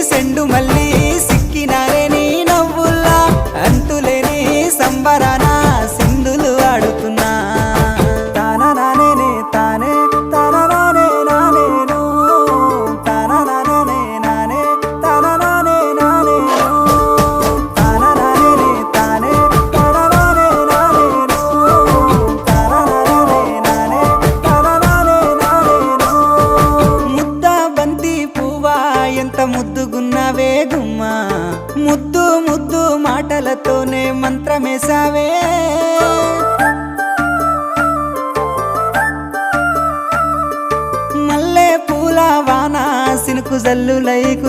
సెండు మళ్ళీ సిక్కినారే నీ నవ్వుల్లా అంతులేని సంబరాన సింధులు ఆడుతున్నా తానా నానే తానే తానా నానే నానేను తానా నానే నానే తానా నానే నానేను తానా నానే తానే తానా నానే నానేను తానా నానే నానే తానా నానే నానేను ముద్ద బంతి పువ్వా ఎంత ముద్దుగున్నావే గుమ్మా ముద్దు ముద్దు మాటలతోనే మంత్రమేసావే మల్లె పూల వాన సినుకు జల్లులై